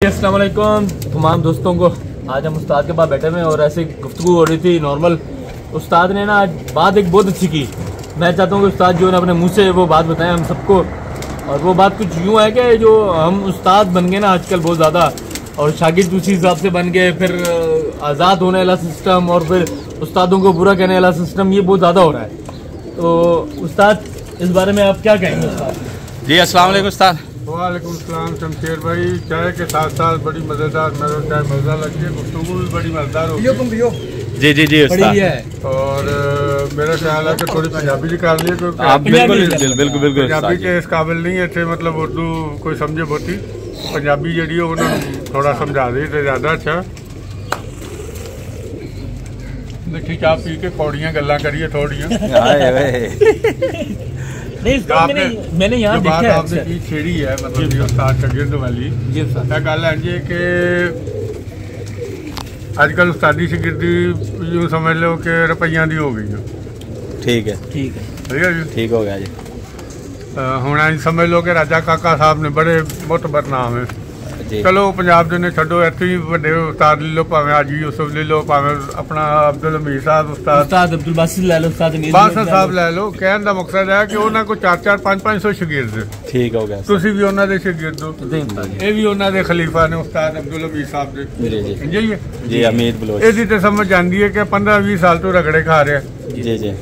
अस्सलाम वालेकुम तमाम दोस्तों को। आज हम उस्ताद के पास बैठे हुए हैं और ऐसे गुफ्तगू हो रही थी नॉर्मल। उस्ताद ने ना आज बात एक बहुत अच्छी की। मैं चाहता हूँ कि उस्ताद जो है अपने मुंह से वो बात बताएं हम सबको। और वो बात कुछ यूँ है कि जो हम उस्ताद बन गए ना आजकल बहुत ज़्यादा, और शागिर्द उसी हिसाब से बन गए, फिर आज़ाद होने वाला सिस्टम और फिर उस्तादों को बुरा कहने वाला सिस्टम, ये बहुत ज़्यादा हो रहा है। तो उस्ताद इस बारे में आप क्या कहेंगे उस्ताद? जी अस्सलाम वालेकुम उस्ताद। वालेकुम सलाम शमशेर भाई। चाय के साथ साथ बड़ी मज़ेदार मेरा चाय मज़ा लगी है, गुफ्तगू भी बड़ी मज़ेदार होगी। जी जी जी उस्ताद। और मेरा ख्याल है कि थोड़ी पंजाबी निकाल लिए क्योंकि आप बिल्कुल बिल्कुल बिल्कुल पंजाबी के इस काबिल नहीं है थे, मतलब उर्दू कोई समझे बहुत ही पंजाबी जी उन्होंने थोड़ा समझा दी तो ज़्यादा अच्छा। मिठी चाह पी के कौड़ियाँ गल्ला करिए थोड़ियाँ। नहीं, मैंने यहाँ देखा है आपने की छेड़ी है, मतलब ये उस्ताद शागिर्द वाली जी उस्ताद। मैं गल है जी कि अजकल उस्तादी शागिर्दी यूँ समझ लो कि रुपइया दी हो गई है। ठीक है ठीक है ठीक है जी, ठीक हो गया जी। ਹੁਣ समझ लो कि राजा काका साहब ने बड़े मुतबर नाम है जी। चलो पंजाब ਦੇ ਨੇ ਛੱਡੋ, ਇੱਥੇ ਹੀ ਵੱਡੇ ਉਸਤਾਦ ਲੈ ਲਓ, ਭਾਵੇਂ ਹਾਜੀ ਯੂਸਫ ਲੈ ਲਓ, ਭਾਵੇਂ ਆਪਣਾ ਅਬਦੁਲ ਹਮੀਦ ਸਾਹਿਬ उस्ताद अब्दुल बासित ले लो, उस्ताद अमीर ਬਾਸਾ ਸਾਹਿਬ ਲੈ ਲਓ। ਕਹਿਣ ਦਾ ਮਕਸਦ ਹੈ ਕਿ ਉਹਨਾਂ ਕੋਲ 4-4 5-500 ਸ਼ਾਗਿਰਦ। ठीक हो गया ਤੁਸੀਂ ਵੀ ਉਹਨਾਂ ਦੇ ਸ਼ਾਗਿਰਦ ਹੋ, ਇਹ ਵੀ ਉਹਨਾਂ ਦੇ ਖਲੀਫਾ ਨੇ ਉਸਤਾਦ ਅਬਦੁਲ ਹਮੀਦ ਸਾਹਿਬ ਦੇ। जी जी ਜੀ जी अमीर बलोच ਇਹਦੀ ਤੇ ਸਮਝ ਆਂਦੀ ਹੈ ਕਿ 15-20 ਸਾਲ ਤੋਂ ਰਗੜੇ ਖਾ ਰਿਹਾ। जी जी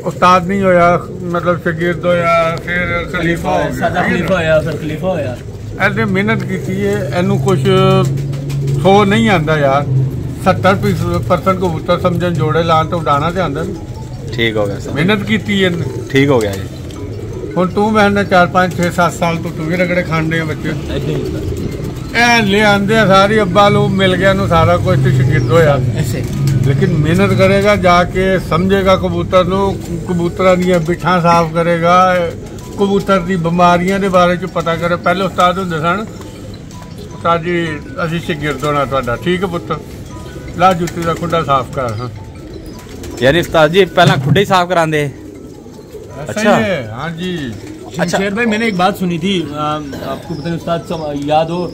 ਉਸਤਾਦ ਨਹੀਂ ਹੋਇਆ, ਮਤਲਬ ਸ਼ਾਗਿਰਦ ਹੋਇਆ, ਫਿਰ ਖਲੀਫਾ ਹੋ सादा ਗਿਆ। खलीफा होया, फिर खलीफा होया। ਇਹਨੇ ਮਿਹਨਤ ਕੀਤੀ ਹੈ, ਇਹਨੂੰ ਕੁਝ ਸੋ ਨਹੀਂ ਆਂਦਾ ਯਾਰ। 70% ਕਬੂਤਰ ਸਮਝਣ ਜੋੜੇ ਲਾਣ ਤੋਂ ਉਡਾਣਾ ਤੇ ਆਂਦਾ। ठीक हो गया सर। ਮਿਹਨਤ ਕੀਤੀ ਇਹਨੇ। ठीक हो गया जी। ਹੁਣ ਤੂੰ ਮੈਂ 4-5-6-7 ਸਾਲ ਤੋਂ ਤੂੰ ਵੀ ਰਗੜੇ ਖਾਂਦੇ ਆ ਬੱਚੇ। ऐसे ही उस्ताद, ਐ ਲੈ ਆਂਦੇ ਆ ਸਾਰੀ, ਅੱਬਾ ਨੂੰ ਮਿਲ ਗਿਆ ਨੂੰ ਸਾਰਾ ਕੁਝ ਤੇ ਸ਼ਾਗਿਰਦ ਹੋਇਆ। ऐसे लेकिन मेहनत करेगा, जाके समझेगा कबूतर नू, कबूतरा दी बिठा साफ करेगा, कबूतर दी बीमारियां दे बारे च पता करे। पहले उस्ताद हुंदे सन, उस्ताद जी असीं शागिर्द होना तुहाडा, ठीक है पुत्तर, ला जुत्ती दा खुड्डा साफ कर। हाँ यानी उस्ताद जी पहला खुडे ही साफ करांदे। अच्छा हाँ जी। शमशेर भाई, मैंने एक बात सुनी थी, आपको पता है उस्ताद याद हो,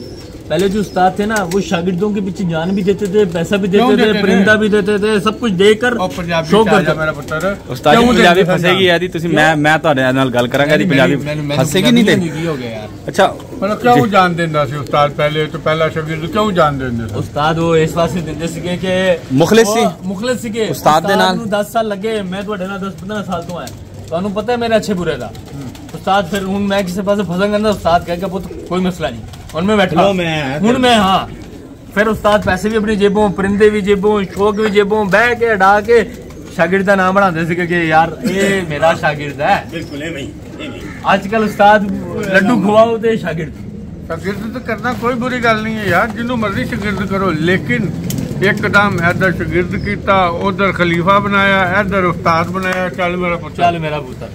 पहले जो उस्ताद थे ना वो शागिर्दों के पीछे जान भी देते थे, पैसा भी देते थे, परिंदा भी देते थे, सब कुछ देकर शो करते। मेरा पुत्र उस्ताद जी पंजाबी फसेगी यादी तुसी मैं ਤੁਹਾਡੇ ਨਾਲ ਗੱਲ ਕਰਾਂਗਾ ਦੀ ਪੰਜਾਬੀ फसेगी नहीं ਤੇ हो गया यार। अच्छा मतलब क्यों जान देंदा सी उस्ताद? पहले तो पहला शागिर्द क्यों जान देंदे सी उस्ताद? वो इस वास्ते देंदे सीगे कि मुखलिस सी, मुखलिस सीगे। उस्ताद दे नाल 10 साल लगे, मैं ਤੁਹਾਡੇ ਨਾਲ 10-15 ਸਾਲ ਤੋਂ ਆਇਆ, ਤੁਹਾਨੂੰ ਪਤਾ है मेरे अच्छे बुरे ਦਾ। उस्ताद फिर हूं मैं किसी पासे फसंगा ना, उस्ताद कह के पुत कोई मसला नहीं, और मैं बैठा हूं मैं। हाँ फिर उस्ताद पैसे भी अपनी जेबों, परिंदे भी जेबों, शौक भी जेबों, बह के अड़ा के शागिर्द का नाम बनाते थे कि यार ये मेरा शागिर्द है। बिल्कुल आजकल उस्ताद लड्डू खवाओ ते शागिर्द। शागिर्द तो करना कोई बुरी गल नहीं है यार, जिन्हों मर्जी शागिर्द करो, लेकिन एकदम इधर शागिर्द किया, उधर खलीफा बनाया, इधर उस्ताद बनाया। चल मेरा पुत्र, चल मेरा पुत्र,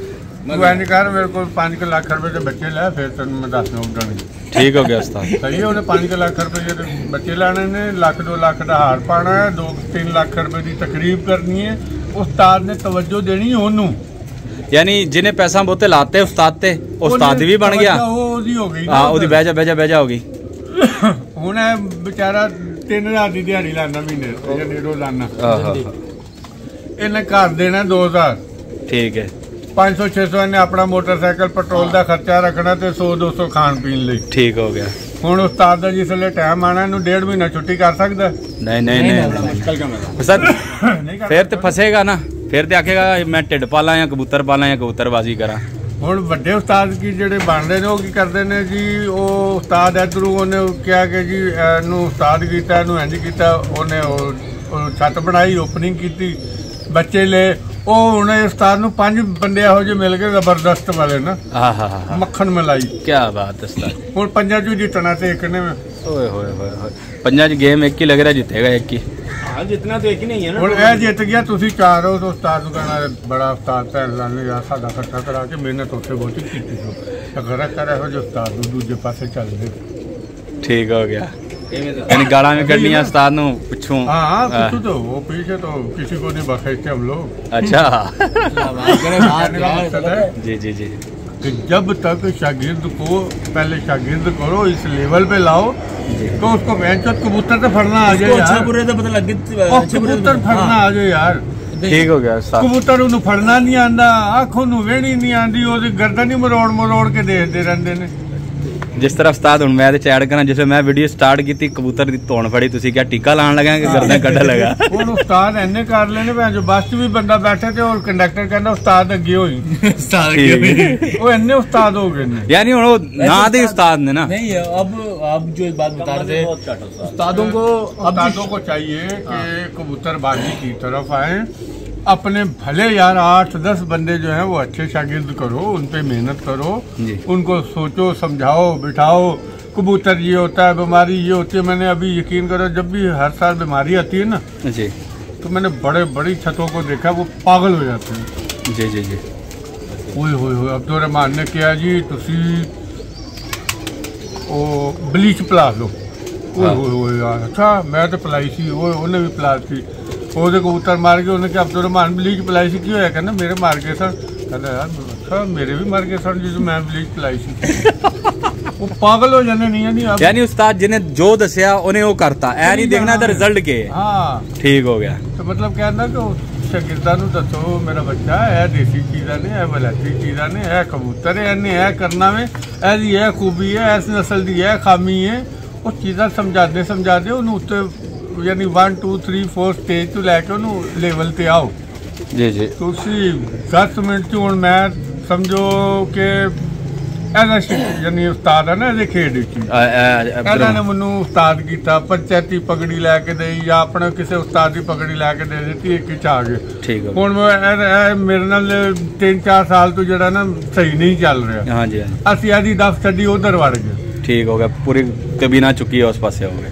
तू ऐ नहीं कर, मेरे को 5 लाख रुपए के बच्चे लै, फिर तेन मैं दस उडणगे। ठीक हो गया उस्ताद। सही है, उन्हें 5 लाख रुपए के बच्चे लाने ने, 1-2 लाख का हार पाना है, 2-3 लाख रुपए की तकरीब करनी है। उस्ताद ने तवज्जो देनी है ओनू, यानी जिन्हें पैसा बहुते लाते उस्ताद ते उस्ताद भी बन गया। ओदी हो गई। हां ओदी बहजा हो गई। हुण बेचारा 3000 की दिहाड़ी लाना महीने यानी रोजाना, इन्हें घर देना 2000। ठीक है। 500-600 ने अपना मोटरसाइकिल पेट्रोल का खर्चा रखना ते 100-200 खान पीन लई। ठीक हो गया। हुण उस्ताद दा जिसले टाइम आना, इनू 1.5 महीना छुट्टी कर सकदा? नहीं मुश्किल का मेरा सर। फिर ते फसेगा ना, फिर ते आखेगा मैं ढिड पाला या कबूतर पाला या कबूतरबाजी करा। हुण वड्डे उस्ताद की जेडे बन रहे ने वो की करदे ने जी, वो उस्ताद इधरों ओने कहा कि जी इनू उस्ताद कीता, इनू इंज कीता, ओने छत बनाई, ओपनिंग कीती, बच्चे ले। ਉਹ ਹੁਣ ਉਸਤਾਦ ਨੂੰ 5 ਬੰਦੇ ਇਹੋ ਜਿਹੇ ਮਿਲ ਗਏ ਜ਼ਬਰਦਸਤ ਵਾਲੇ ਨਾ, ਮੱਖਣ ਮਲਾਈ। ਕੀ ਬਾਤ ਹੈ ਉਸਤਾਦ। ਹੁਣ ਪੰਜਾਂ ਚੋਂ ਜਿੱਤਣਾ ਤੇ ਇੱਕ ਨੇ। ਓਏ ਹੋਏ ਹੋਏ ਹੋਏ, ਪੰਜਾਂ ਚ ਗੇਮ ਇੱਕ ਹੀ ਲੱਗ ਰਿਹਾ ਜਿੱਤੇਗਾ ਇੱਕ ਹੀ। ਹਾਂ ਜਿੱਤਣਾ ਤੇ ਇੱਕ ਨਹੀਂ ਹੈ ਨਾ। ਹੁਣ ਇਹ ਜਿੱਤ ਗਿਆ, ਤੁਸੀਂ 4 ਹੋ ਤਾਂ ਉਸਤਾਦ ਨੂੰ ਕਹਿਣਾ ਬੜਾ ਉਸਤਾਦ ਭੈਣ ਲਾਣੇ ਯਾਰ, ਸਾਡਾ ਇਕੱਠਾ ਕਰਾ ਕੇ ਮਿਹਨਤ ਉੱਥੇ ਬਹੁਤੀ ਕੀਤੀ ਸੋ ਅਗਰ ਕਰ ਇਹੋ ਜਿਹੇ ਉਸਤਾਦ ਨੂੰ ਦੂਜੇ ਪਾਸੇ ਚੱਲਦੇ। ਠੀਕ ਹੋ ਗਿਆ। यानी गाला में करनी है उस्ताद नु पिछू। हाँ तो वो पीछे तो किसी को नहीं बखेते हम लोग। अच्छा जी जी जी। कि जब तक शागिर्द को पहले शागिर्द करो, इस लेवल पे लाओ तो उसको कबूतर तो फड़ना आ जाए यार, कबूतर फड़ना आ जाए यार। ठीक हो गया उस्ताद। कबूतर उन्हें फड़ना नहीं आंदा, आंखों नूं वेहनी नहीं आंदी, ओदी गर्दन ही मरोड़ के देखते रहंदे ने। जिस तरह उस्ताद हुण मैं ते ऐड करा, जिसले मैं वीडियो स्टार्ट की कबूतर की धौन फड़ी, तुसी क्या टीका लाण लगा कि गर्दन कड्ढन लगा? हुण उस्ताद इन्ने कर लेने भैन जो बस च भी बंदा बैठे ते और कंडक्टर कहंदा उस्ताद अगे होई, उस्ताद अगे ओ इन्ने उस्ताद हो गए ने, यानी हुण ओ ना दे उस्ताद ने ना। नहीं अब आप जो इस बात बता रहे थे, उस्तादों को चाहिए कि कबूतरबाजी की तरफ आए, अपने भले यार 8-10 बंदे जो हैं वो अच्छे शागिर्द करो, उन पे मेहनत करो, उनको सोचो, समझाओ, बिठाओ। कबूतर ये होता है, बीमारी ये होती है। मैंने अभी यकीन करो, जब भी हर साल बीमारी आती है ना जी, तो मैंने बड़ी छतों को देखा, वो पागल हो जाते हैं। जी जी जी। ओए अब्दुर्रहमान ने किया जी, तुसी ओ ब्लीच पिला लो। ओए यार, अच्छा मैं तो पिलाई सी, उन्हें भी पिला सी। ਉਹਦੇ ਕਬੂਤਰ ਮਾਰ ਕੇ ਉਹਨੇ ਕਿ ਅਬਦੁਰਰਹਿਮਾਨ ਬਲੀਚ ਪਿਲਾਈ ਸੀ, ਕੀ ਹੋਇਆ? ਕਹਿੰਦਾ ਮੇਰੇ ਮਾਰ ਗਏ ਸਨ। ਕਹਿੰਦਾ ਯਾਰ ਅੱਛਾ ਮੇਰੇ ਵੀ ਮਾਰ ਗਏ ਸਨ ਜਦੋਂ ਮੈਂ ਬਲੀਚ ਪਿਲਾਈ ਸੀ। ਉਹ ਪਾਗਲ ਹੋ ਜਾਂਦੇ ਨਹੀਂ ਨਹੀਂ। यानी उस्ताद जिन्हें जो दसिया उन्हें वो करता ऐ नहीं देखना इधर रिजल्ट के। हाँ ठीक हो गया। तो मतलब कहना कि शागिर्दां नूं दसो मेरा बच्चा है देसी चीज़ां ने, है वलैती चीज़ां ने, है कबूतर है, इन्हें है करना में ऐसी है खूबी है, इस नस्ल की है खामी है, वो चीज़ां समझाते उन्होंने उत्ते यानी 1 2 3 4 स्टेज तो लैके उन्होंने लेवल ते आओ जी जी। तुसी 10 मिनट च हुण मैं समझो कि यानी उस्ताद है ना ਇਹਦੇ ਖੇਡ ਵਿੱਚ ਇਹਨਾਂ ਨੇ ਮੈਨੂੰ ਉਸਤਾਦ ਕੀਤਾ, ਪੰਚਾਇਤੀ ਪਗੜੀ ਲੈ ਕੇ ਦੇਈ ਜਾਂ ਆਪਣੇ ਕਿਸੇ ਉਸਤਾਦ ਦੀ ਪਗੜੀ ਲੈ ਕੇ ਦੇ ਦਿੱਤੀ, ਇੱਕ ਚ ਆ ਗਏ। ਠੀਕ ਹੈ। ਹੁਣ ਮੇਰੇ ਨਾਲ 3-4 ਸਾਲ ਤੋਂ ਜਿਹੜਾ ਨਾ ਸਹੀ ਨਹੀਂ ਚੱਲ ਰਿਹਾ। ਹਾਂਜੀ ਅਸੀਂ ਇਹਦੀ ਦਫ ਛੱਡੀ ਉਧਰ ਵੜ ਗਏ। ਠੀਕ ਹੋ ਗਿਆ, ਪੂਰੀ ਕਬੀਨਾ ਚੁੱਕੀ ਹੈ ਉਸ ਪਾਸੇ ਹੋ ਗਏ।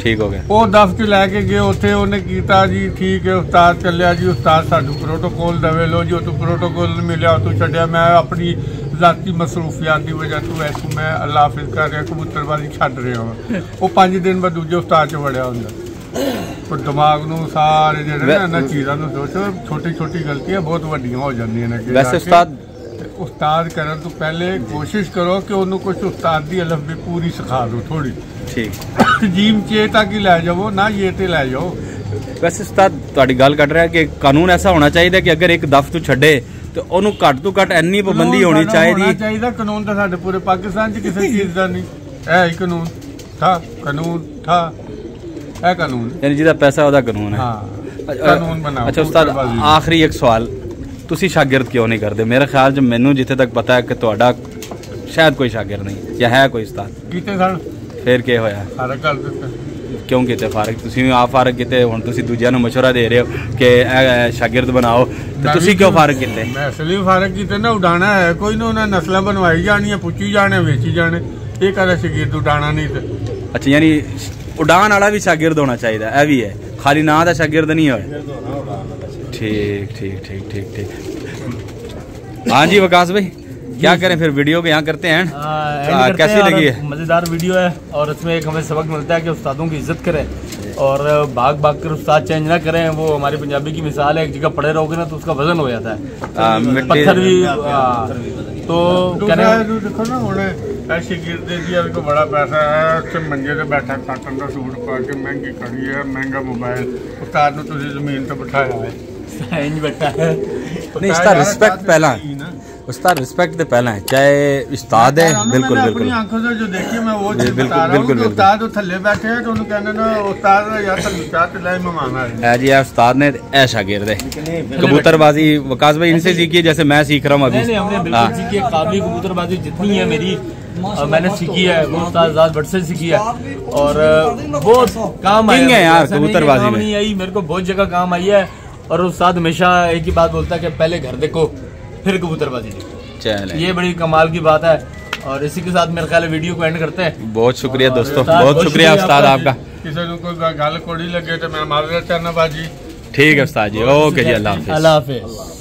ਠੀਕ ਹੋ ਗਿਆ। ਉਹ ਦਫ ਚ ਲੈ ਕੇ ਗਏ, ਉੱਥੇ ਉਹਨੇ ਕੀਤਾ ਜੀ ਠੀਕ ਹੈ ਉਸਤਾਦ ਚੱਲਿਆ ਜੀ, ਉਸਤਾਦ ਸਾਨੂੰ ਪ੍ਰੋਟੋਕੋਲ ਦਵੇ ਲੋ ਜੀ, ਉਹ ਤੋਂ ਪ੍ਰੋਟੋਕੋਲ ਮਿਲਿਆ ਤੂੰ ਛੱਡਿਆ, ਮੈਂ ਆਪਣੀ ਜ਼ਾਤੀ ਮਸਰੂਫੀਆਤ ਦੀ ਵਜ੍ਹਾ ਤੋਂ ਐਸੂ ਮੈਂ ਅੱਲਾ ਹਾਫਿਜ਼ ਕਰ ਰਿਹਾ, ਕਬੂਤਰਬਾਜ਼ੀ ਛੱਡ ਰਿਹਾ ਹਾਂ। ਉਹ 5 ਦਿਨ ਬਾਅਦ ਦੂਜੇ ਉਸਤਾਦ ਚ ਵੜਿਆ ਹੁੰਦਾ। ਪਰ ਦਿਮਾਗ ਨੂੰ ਸਾਰੇ ਜਿਹੜੇ ਨਾ ਇਹਨਾਂ ਚੀਜ਼ਾਂ ਨੂੰ ਸੋਚੋ, ਛੋਟੀ ਛੋਟੀ ਗਲਤੀਆਂ ਬਹੁਤ ਵੱਡੀਆਂ ਹੋ ਜਾਂਦੀਆਂ ਨੇ। ਵੈਸੇ ਉਸਤਾਦ ਕਰਨ ਤੋਂ ਪਹਿਲੇ ਕੋਸ਼ਿਸ਼ ਕਰੋ ਕਿ ਉਹਨੂੰ ਕੁਝ ਉਸਤਾਦ ਦੀ ਅਲਫ ਵੀ ਪੂਰੀ ਸਿਖਾ ਦਿਓ ਥੋੜੀ। ਠੀਕ ਜੀਮ ਚ ਤੱਕ ਹੀ ਲੈ ਜਾਵੋ ਨਾ, ਇਹ ਤੇ ਲੈ ਜਾਓ। ਵੈਸੇ ਉਸਤਾਦ ਤੁਹਾਡੀ ਗੱਲ ਕੱਢ ਰਿਹਾ ਕਿ ਕਾਨੂੰਨ ਐਸਾ ਹੋਣਾ ਚਾਹੀਦਾ ਕਿ ਅਗਰ ਇੱਕ ਦਫ਼ ਤੋਂ ਛੱਡੇ ਤੇ ਉਹਨੂੰ ਘੱਟ ਤੋਂ ਘੱਟ ਇੰਨੀ ਪਾਬੰਦੀ ਹੋਣੀ ਚਾਹੀਦੀ। ਕਾਨੂੰਨ ਤਾਂ ਸਾਡੇ ਪੂਰੇ ਪਾਕਿਸਤਾਨ ਚ ਕਿਸੇ ਚੀਜ਼ ਦਾ ਨਹੀਂ, ਇਹ ਹੀ ਕਾਨੂੰਨ ਥਾ ਇਹ ਕਾਨੂੰਨ ਯਾਨੀ ਜਿਹਦਾ ਪੈਸਾ ਉਹਦਾ ਕਾਨੂੰਨ ਹੈ। ਕਾਨੂੰਨ ਬਣਾਓ। ਅੱਛਾ ਉਸਤਾਦ ਆਖਰੀ ਇੱਕ ਸਵਾਲ, ਤੁਸੀਂ ਸ਼ਾਗਿਰਦ ਕਿਉਂ ਨਹੀਂ ਕਰਦੇ? ਮੇਰੇ ਖਿਆਲ ਚ ਮੈਨੂੰ ਜਿੱਥੇ ਤੱਕ ਪਤਾ ਹੈ ਕਿ ਤੁਹਾਡਾ ਸ਼ਾਇਦ ਕੋਈ ਸ਼ਾਗਿਰਦ ਨਹੀਂ ਜਾਂ ਹੈ ਕੋਈ ਉਸਤਾਦ ਕੀਤੇ ਸਨ। ਫਿਰ ਕੀ ਹੋਇਆ? ਫਾਰਗ ਕਰ ਦਿੱਤਾ। ਕਿਉਂ ਕੀਤੇ ਫਾਰਗ? ਤੁਸੀਂ ਆਪ ਫਾਰਗ ਕੀਤੇ, ਹੁਣ ਤੁਸੀਂ ਦੂਜਿਆਂ ਨੂੰ ਮਸ਼ਵਰਾ ਦੇ ਰਹੇ ਹੋ ਕਿ ਸ਼ਾਗਿਰਦ ਬਣਾਓ, ਤੇ ਤੁਸੀਂ ਕਿਉਂ ਫਾਰਗ ਕੀਤੇ? ਮੈਂ ਇਸ ਲਈ ਫਾਰਗ ਕੀਤੇ ਨਾ, ਉਡਾਣਾ ਹੈ ਕੋਈ ਨਾ, ਉਹਨਾਂ ਨਸਲਾਂ ਬਣਵਾਈ ਜਾਣੀਆਂ, ਪੁੱਛੀ ਜਾਣੇ, ਵੇਚੀ ਜਾਣੇ, ਇਹ ਕਦੇ ਸ਼ਾਗਿਰਦ ਉਡਾਣਾ ਨਹੀਂ ਤੇ। ਅੱਛਾ ਯਾਨੀ ਉਡਾਣ ਵਾਲਾ ਵੀ ਸ਼ਾਗਿਰਦ ਹੋਣਾ ਚਾਹੀਦਾ, ਇਹ ਵੀ ਹੈ, ਖਾਲੀ ਨਾਂ ਦਾ ਸ਼ਾਗਿਰਦ नहीं होए। ठीक ठीक ठीक ठीक ठीक। हाँ जी वकास भाई, क्या करें फिर, वीडियो को यहाँ करते हैं। कैसी लगी है? मज़ेदार वीडियो है और इसमें एक हमें सबक मिलता है कि उस्तादों की इज्जत करें और भाग भाग कर उस्ताद चेंज ना करें। वो हमारी पंजाबी की मिसाल है, एक जगह पड़े रहोगे ना तो उसका वजन हो जाता है, पत्थर भी। तो देखो ना हुणे ऐसी गिरदे जी को बड़ा पैसा है, उससे मंजे से बैठा काटन का सूट पा के, महंगी खड़ी है, महंगा मोबाइल, उस्ताद ने तुझे जमीन पर बिठाया है, बैठा है। नहीं इसका रिस्पेक्ट पहला है, उसका रिस्पेक्ट तो पहला है, चाहे उस्ताद है। बिल्कुल बिल्कुल आंखों से जो देखिए मैं वो चीज बता रहा हूं। उस्ताद थल्ले बैठे हैं तो उन्हें कहना ना उस्ताद यार चाहते लाई मेहमान आए जी, उस्ताद ने ऐसा गिर दे कबूतरबाजी। वकास भाई इनसे सीखिए जैसे मैं सीख रहा हूँ अभी। हमने बिल्कुल सीखी है, काबिल कबूतरबाजी जितनी है मेरी मैंने सीखी है, वो उस्ताद भट्ट से सीखी है और बहुत काम आई है यार कबूतरबाजी में। आई मेरे को बहुत जगह काम आई है और उस्ताद हमेशा एक ही बात बोलता है कि पहले घर देखो फिर कबूतरबाजी देखो। चले ये बड़ी कमाल की बात है और इसी के साथ मेरे ख्याल वीडियो को एंड करते हैं। बहुत शुक्रिया दोस्तों, बहुत शुक्रिया उस्ताद आपका। किसी को कोई गल कोड़ी लगे तो मैं मार देता ना बाजी। ठीक है उस्ताद जी, ओके जी, अल्लाह हाफिज़। अल्लाह हाफिज़।